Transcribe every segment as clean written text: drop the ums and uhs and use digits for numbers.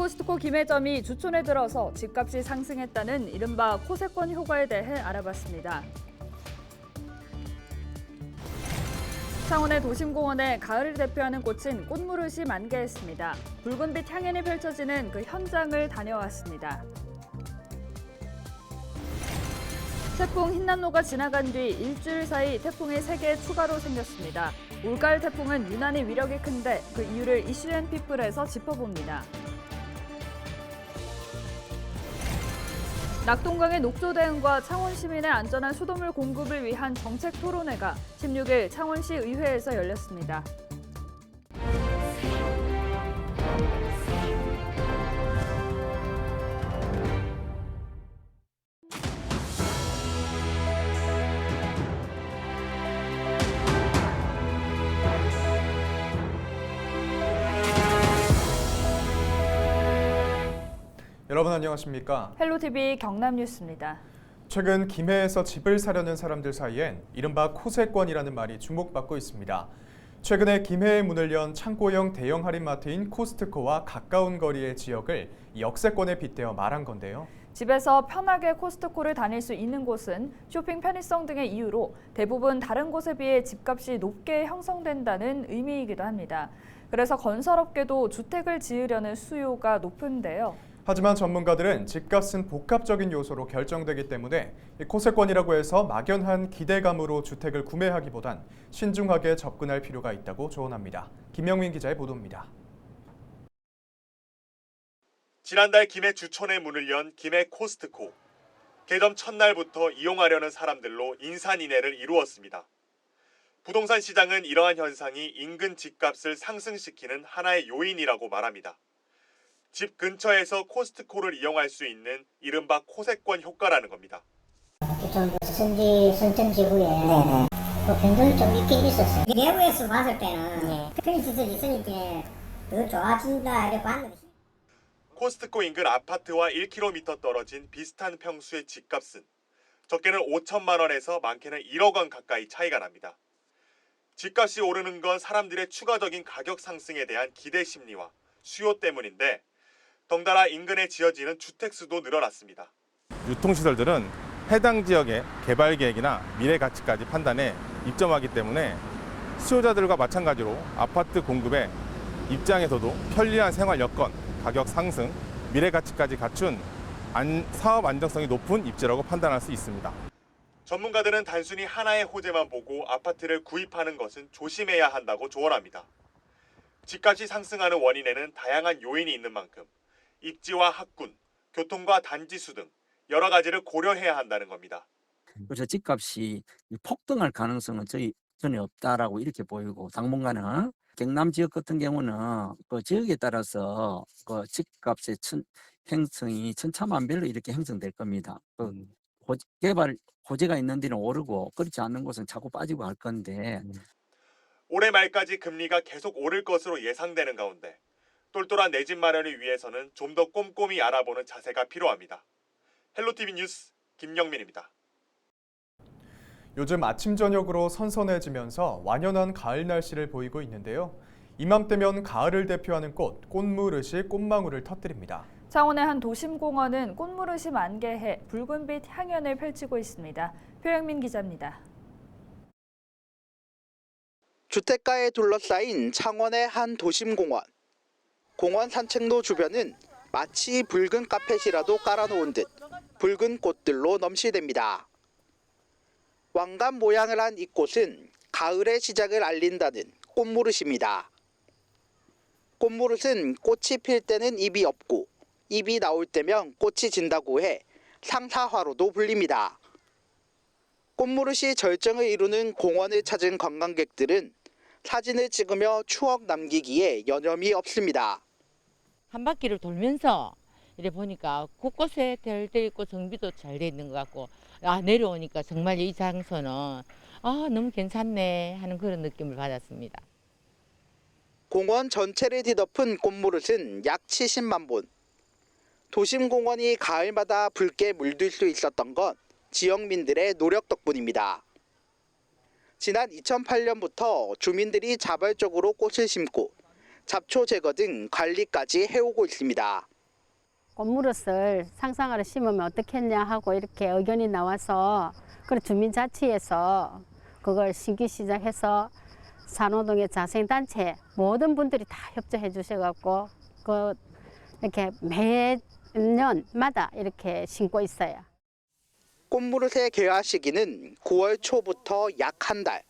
코스트코 김해점이 주촌에 들어서 집값이 상승했다는 이른바 코세권 효과에 대해 알아봤습니다. 창원의 도심공원에 가을을 대표하는 꽃인 꽃무릇이 만개했습니다. 붉은빛 향연이 펼쳐지는 그 현장을 다녀왔습니다. 태풍 흰난로가 지나간 뒤 일주일 사이 태풍이 3개 추가로 생겼습니다. 올가을 태풍은 유난히 위력이 큰데 그 이유를 이슈앤피플에서 짚어봅니다. 낙동강의 녹조 대응과 창원 시민의 안전한 수돗물 공급을 위한 정책 토론회가 16일 창원시 의회에서 열렸습니다. 여러분 안녕하십니까? 헬로TV 경남뉴스입니다. 최근 김해에서 집을 사려는 사람들 사이엔 이른바 코세권이라는 말이 주목받고 있습니다. 최근에 김해에 문을 연 창고형 대형 할인마트인 코스트코와 가까운 거리의 지역을 역세권에 빗대어 말한 건데요. 집에서 편하게 코스트코를 다닐 수 있는 곳은 쇼핑 편의성 등의 이유로 대부분 다른 곳에 비해 집값이 높게 형성된다는 의미이기도 합니다. 그래서 건설업계도 주택을 지으려는 수요가 높은데요. 하지만 전문가들은 집값은 복합적인 요소로 결정되기 때문에 코세권이라고 해서 막연한 기대감으로 주택을 구매하기보단 신중하게 접근할 필요가 있다고 조언합니다. 김영민 기자의 보도입니다. 지난달 김해 주촌에 문을 연 김해 코스트코. 개점 첫날부터 이용하려는 사람들로 인산인해를 이루었습니다. 부동산 시장은 이러한 현상이 인근 집값을 상승시키는 하나의 요인이라고 말합니다. 집 근처에서 코스트코를 이용할 수 있는 이른바 코세권 효과라는 겁니다. 좀 선천지구에 변동이 좀 있긴 있었어요. 내부에서 봤을 때는 편의시설이 있으니까 더 좋아진다 이렇게 봤는데. 코스트코 인근 아파트와 1km 떨어진 비슷한 평수의 집값은 적게는 5천만 원에서 많게는 1억 원 가까이 차이가 납니다. 집값이 오르는 건 사람들의 추가적인 가격 상승에 대한 기대 심리와 수요 때문인데 덩달아 인근에 지어지는 주택수도 늘어났습니다. 유통시설들은 해당 지역의 개발 계획이나 미래 가치까지 판단해 입점하기 때문에 수요자들과 마찬가지로 아파트 공급의 입장에서도 편리한 생활 여건, 가격 상승, 미래 가치까지 갖춘 사업 안정성이 높은 입지라고 판단할 수 있습니다. 전문가들은 단순히 하나의 호재만 보고 아파트를 구입하는 것은 조심해야 한다고 조언합니다. 집값이 상승하는 원인에는 다양한 요인이 있는 만큼 입지와 학군, 교통과 단지수 등 여러 가지를 고려해야 한다는 겁니다. 그래서 집값이 폭등할 가능성은 전혀 없다라고 이렇게 보이고 당분간은 경남 지역 같은 경우는 그 지역에 따라서 그 집값의 형성이 천차만별로 이렇게 형성될 겁니다. 개발 호재가 있는 데는 오르고 그렇지 않는 곳은 자꾸 빠지고 할 건데 올해 말까지 금리가 계속 오를 것으로 예상되는 가운데 똘똘한 내 집 마련을 위해서는 좀 더 꼼꼼히 알아보는 자세가 필요합니다. 헬로티비 뉴스 김영민입니다. 요즘 아침 저녁으로 선선해지면서 완연한 가을 날씨를 보이고 있는데요. 이맘때면 가을을 대표하는 꽃, 꽃무릇이 꽃망울을 터뜨립니다. 창원의 한 도심공원은 꽃무릇이 만개해 붉은빛 향연을 펼치고 있습니다. 표영민 기자입니다. 주택가에 둘러싸인 창원의 한 도심공원. 공원 산책로 주변은 마치 붉은 카펫이라도 깔아놓은 듯 붉은 꽃들로 넘실댑니다. 왕관 모양을 한 이 꽃은 가을의 시작을 알린다는 꽃무릇입니다. 꽃무릇은 꽃이 필 때는 잎이 없고 잎이 나올 때면 꽃이 진다고 해 상사화로도 불립니다. 꽃무릇이 절정을 이루는 공원을 찾은 관광객들은 사진을 찍으며 추억 남기기에 여념이 없습니다. 한 바퀴를 돌면서 이래 보니까 곳곳에 잘 있고 정비도 잘 돼 있는 것 같고 내려오니까 정말 이 장소는 너무 괜찮네 하는 그런 느낌을 받았습니다. 공원 전체를 뒤덮은 꽃무릇은 약 70만 본. 도심공원이 가을마다 붉게 물들 수 있었던 건 지역민들의 노력 덕분입니다. 지난 2008년부터 주민들이 자발적으로 꽃을 심고 잡초 제거 등 관리까지 해오고 있습니다. 꽃무릇을 상상하러 심으면 어떻겠냐 하고 이렇게 의견이 나와서 그 주민자치에서 그걸 심기 시작해서 산호동의 자생단체 모든 분들이 다 협조해 주셔갖고 그 이렇게 매년마다 이렇게 심고 있어요. 꽃무릇의 개화 시기는 9월 초부터 약 한 달.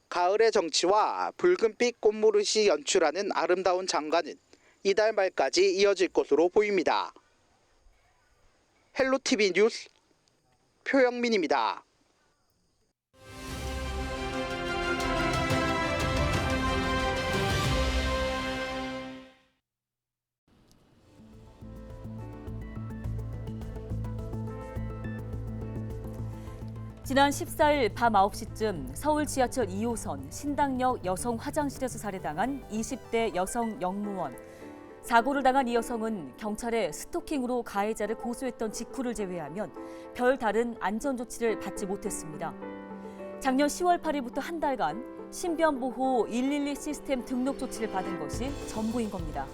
가을의 정취와 붉은빛 꽃무릇이 연출하는 아름다운 장관은 이달 말까지 이어질 것으로 보입니다. 헬로티비 뉴스 표영민입니다. 지난 14일 밤 9시쯤 서울 지하철 2호선 신당역 여성 화장실에서 살해당한 20대 여성 영무원. 사고를 당한 이 여성은 경찰에 스토킹으로 가해자를 고소했던 직후를 제외하면 별다른 안전조치를 받지 못했습니다. 작년 10월 8일부터 한 달간 신변보호 112 시스템 등록 조치를 받은 것이 전부인 겁니다.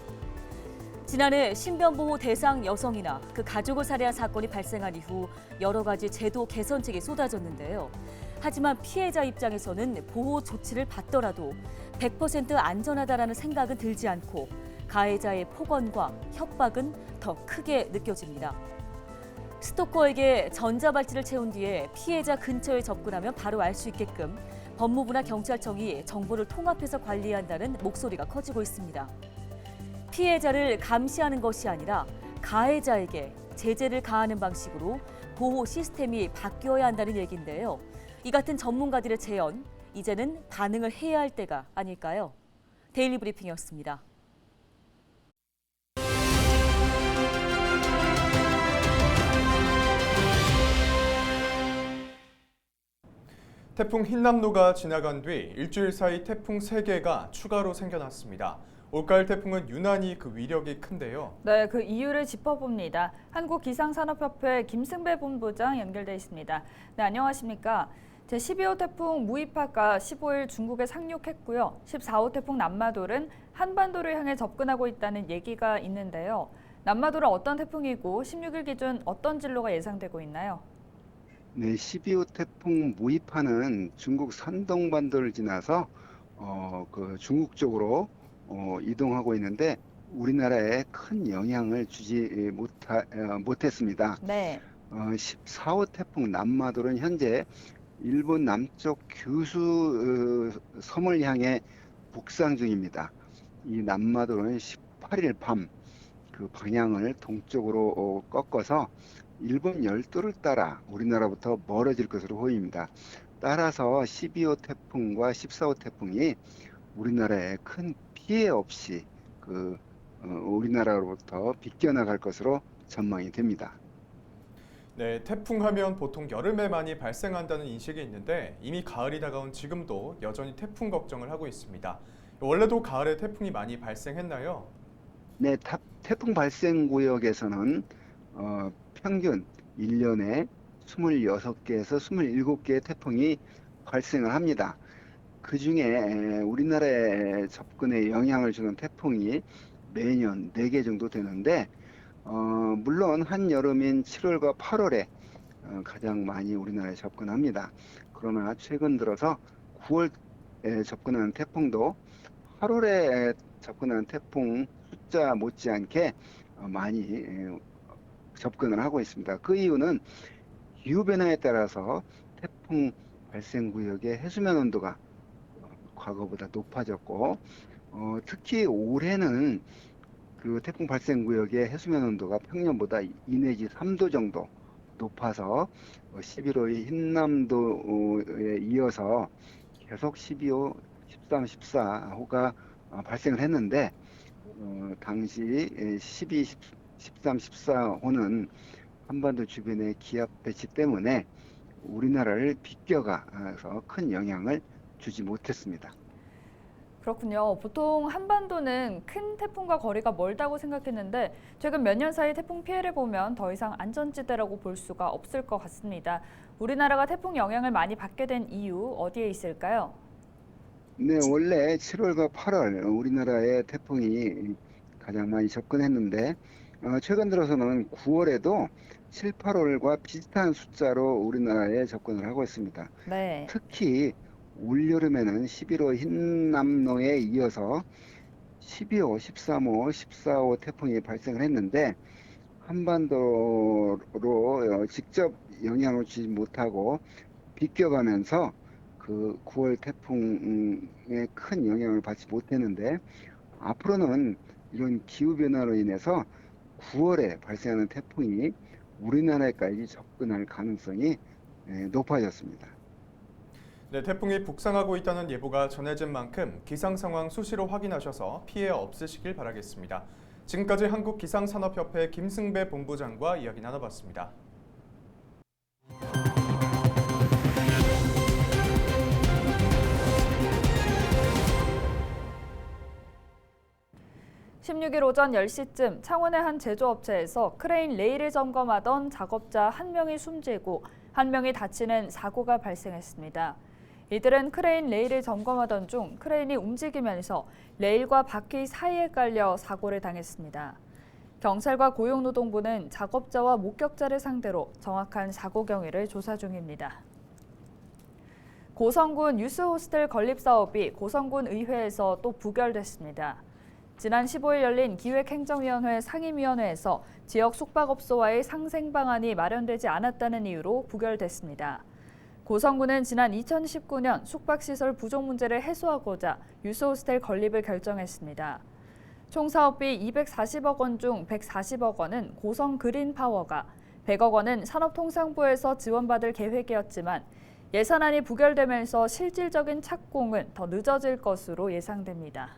지난해 신변보호 대상 여성이나 그 가족을 살해한 사건이 발생한 이후 여러 가지 제도 개선책이 쏟아졌는데요. 하지만 피해자 입장에서는 보호 조치를 받더라도 100% 안전하다라는 생각은 들지 않고 가해자의 폭언과 협박은 더 크게 느껴집니다. 스토커에게 전자발찌를 채운 뒤에 피해자 근처에 접근하면 바로 알 수 있게끔 법무부나 경찰청이 정보를 통합해서 관리한다는 목소리가 커지고 있습니다. 피해자를 감시하는 것이 아니라 가해자에게 제재를 가하는 방식으로 보호 시스템이 바뀌어야 한다는 얘기인데요. 이 같은 전문가들의 제언, 이제는 반응을 해야 할 때가 아닐까요? 데일리 브리핑이었습니다. 태풍 흰남노가 지나간 뒤 일주일 사이 태풍 3개가 추가로 생겨났습니다. 올가을 태풍은 유난히 그 위력이 큰데요. 네, 그 이유를 짚어봅니다. 한국기상산업협회 김승배 본부장 연결돼 있습니다. 네, 안녕하십니까? 제12호 태풍 무이파가 15일 중국에 상륙했고요. 14호 태풍 남마돌은 한반도를 향해 접근하고 있다는 얘기가 있는데요. 남마돌은 어떤 태풍이고 16일 기준 어떤 진로가 예상되고 있나요? 네, 12호 태풍 무이파는 중국 산동반도를 지나서 중국 쪽으로 이동하고 있는데 우리나라에 큰 영향을 주지 못했습니다. 네. 14호 태풍 남마돌은 현재 일본 남쪽 규슈 섬을 향해 북상 중입니다. 이 남마돌은 18일 밤 그 방향을 동쪽으로 꺾어서 일본 열도를 따라 우리나라부터 멀어질 것으로 보입니다. 따라서 12호 태풍과 14호 태풍이 우리나라에 큰 피해 없이 우리나라로부터 비껴나갈 것으로 전망이 됩니다. 네, 태풍하면 보통 여름에 많이 발생한다는 인식이 있는데 이미 가을이 다가온 지금도 여전히 태풍 걱정을 하고 있습니다. 원래도 가을에 태풍이 많이 발생했나요? 네, 태풍 발생 구역에서는 평균 1년에 26개에서 27개의 태풍이 발생을 합니다. 그 중에 우리나라에 접근에 영향을 주는 태풍이 매년 4개 정도 되는데 물론 한여름인 7월과 8월에 가장 많이 우리나라에 접근합니다. 그러나 최근 들어서 9월에 접근하는 태풍도 8월에 접근하는 태풍 숫자 못지않게 많이 접근을 하고 있습니다. 그 이유는 기후변화에 따라서 태풍 발생 구역의 해수면 온도가 과거보다 높아졌고 특히 올해는 그 태풍 발생 구역의 해수면 온도가 평년보다 2 내지 3도 정도 높아서 11호의 흰남도에 이어서 계속 12호, 13, 14호가 발생을 했는데 당시 12, 13, 14호는 한반도 주변의 기압 배치 때문에 우리나라를 비껴가서 큰 영향을 주지 못했습니다. 그렇군요. 보통 한반도는 큰 태풍과 거리가 멀다고 생각했는데 최근 몇 년 사이 태풍 피해를 보면 더 이상 안전지대라고 볼 수가 없을 것 같습니다. 우리나라가 태풍 영향을 많이 받게 된 이유 어디에 있을까요? 네, 원래 7월과 8월 우리나라에 태풍이 가장 많이 접근했는데 최근 들어서는 9월에도 7, 8월과 비슷한 숫자로 우리나라에 접근을 하고 있습니다. 네. 특히 올여름에는 11호 흰남노에 이어서 12호, 13호, 14호 태풍이 발생을 했는데 한반도로 직접 영향을 주지 못하고 비껴가면서 그 9월 태풍에 큰 영향을 받지 못했는데 앞으로는 이런 기후변화로 인해서 9월에 발생하는 태풍이 우리나라에까지 접근할 가능성이 높아졌습니다. 네, 태풍이 북상하고 있다는 예보가 전해진 만큼 기상 상황 수시로 확인하셔서 피해 없으시길 바라겠습니다. 지금까지 한국기상산업협회 김승배 본부장과 이야기 나눠봤습니다. (16일) 오전 10시쯤 창원의 한 제조업체에서 크레인 레일을 점검하던 작업자 1명이 숨지고 1명이 다치는 사고가 발생했습니다. 이들은 크레인 레일을 점검하던 중 크레인이 움직이면서 레일과 바퀴 사이에 깔려 사고를 당했습니다. 경찰과 고용노동부는 작업자와 목격자를 상대로 정확한 사고 경위를 조사 중입니다. 고성군 유스호스텔 건립 사업이 고성군 의회에서 또 부결됐습니다. 지난 15일 열린 기획행정위원회 상임위원회에서 지역 숙박업소와의 상생 방안이 마련되지 않았다는 이유로 부결됐습니다. 고성군은 지난 2019년 숙박시설 부족 문제를 해소하고자 유스호스텔 건립을 결정했습니다. 총 사업비 240억 원 중 140억 원은 고성 그린파워가, 100억 원은 산업통상부에서 지원받을 계획이었지만 예산안이 부결되면서 실질적인 착공은 더 늦어질 것으로 예상됩니다.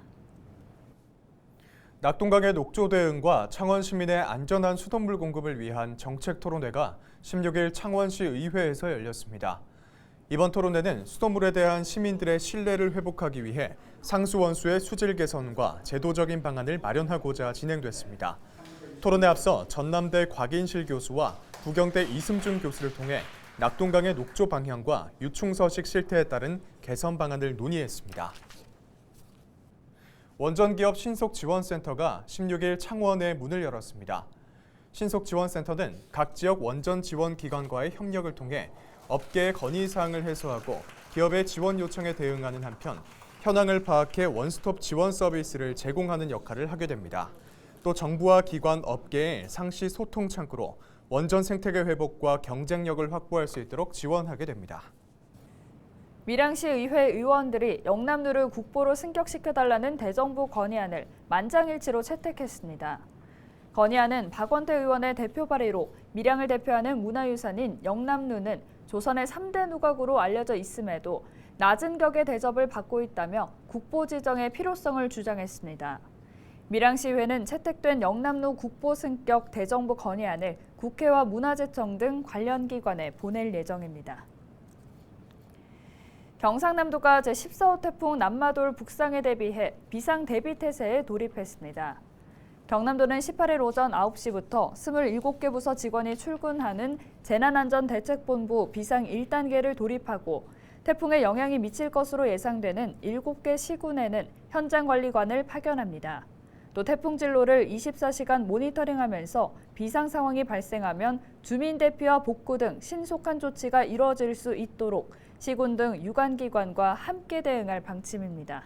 낙동강의 녹조 대응과 창원 시민의 안전한 수돗물 공급을 위한 정책 토론회가 16일 창원시 의회에서 열렸습니다. 이번 토론회는 수돗물에 대한 시민들의 신뢰를 회복하기 위해 상수원수의 수질 개선과 제도적인 방안을 마련하고자 진행됐습니다. 토론에 앞서 전남대 곽인실 교수와 부경대 이승준 교수를 통해 낙동강의 녹조 방향과 유충서식 실태에 따른 개선 방안을 논의했습니다. 원전기업 신속지원센터가 16일 창원에 문을 열었습니다. 신속지원센터는 각 지역 원전 지원 기관과의 협력을 통해 업계의 건의사항을 해소하고 기업의 지원 요청에 대응하는 한편 현황을 파악해 원스톱 지원 서비스를 제공하는 역할을 하게 됩니다. 또 정부와 기관, 업계의 상시 소통 창구로 원전 생태계 회복과 경쟁력을 확보할 수 있도록 지원하게 됩니다. 밀양시 의회 의원들이 영남루를 국보로 승격시켜달라는 대정부 건의안을 만장일치로 채택했습니다. 건의안은 박원태 의원의 대표 발의로 밀양을 대표하는 문화유산인 영남루는 조선의 3대 누각으로 알려져 있음에도 낮은 격의 대접을 받고 있다며 국보 지정의 필요성을 주장했습니다. 밀양시의회는 채택된 영남루 국보 승격 대정부 건의안을 국회와 문화재청 등 관련 기관에 보낼 예정입니다. 경상남도가 제14호 태풍 남마돌 북상에 대비해 비상 대비 태세에 돌입했습니다. 경남도는 18일 오전 9시부터 27개 부서 직원이 출근하는 재난안전대책본부 비상 1단계를 돌입하고 태풍에 영향이 미칠 것으로 예상되는 7개 시군에는 현장관리관을 파견합니다. 또 태풍 진로를 24시간 모니터링하면서 비상 상황이 발생하면 주민 대피와 복구 등 신속한 조치가 이루어질 수 있도록 시군 등 유관기관과 함께 대응할 방침입니다.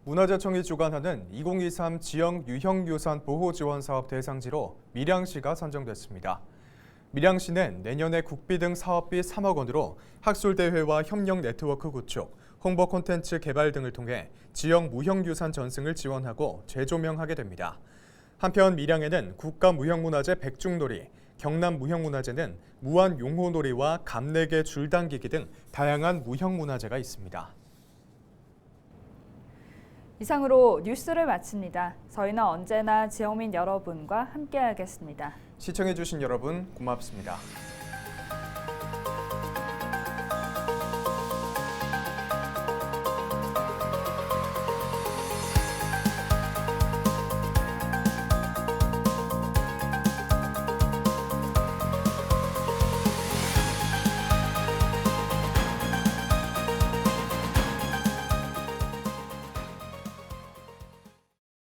문화재청이 주관하는 2023 지역 유형유산 보호지원사업 대상지로 밀양시가 선정됐습니다. 밀양시는 내년에 국비 등 사업비 3억 원으로 학술대회와 협력 네트워크 구축, 홍보 콘텐츠 개발 등을 통해 지역 무형유산 전승을 지원하고 재조명하게 됩니다. 한편 밀양에는 국가무형문화재 백중놀이, 경남무형문화재는 무안용호놀이와 감내개 줄당기기 등 다양한 무형문화재가 있습니다. 이상으로 뉴스를 마칩니다. 저희는 언제나 지역민 여러분과 함께하겠습니다. 시청해주신 여러분 고맙습니다.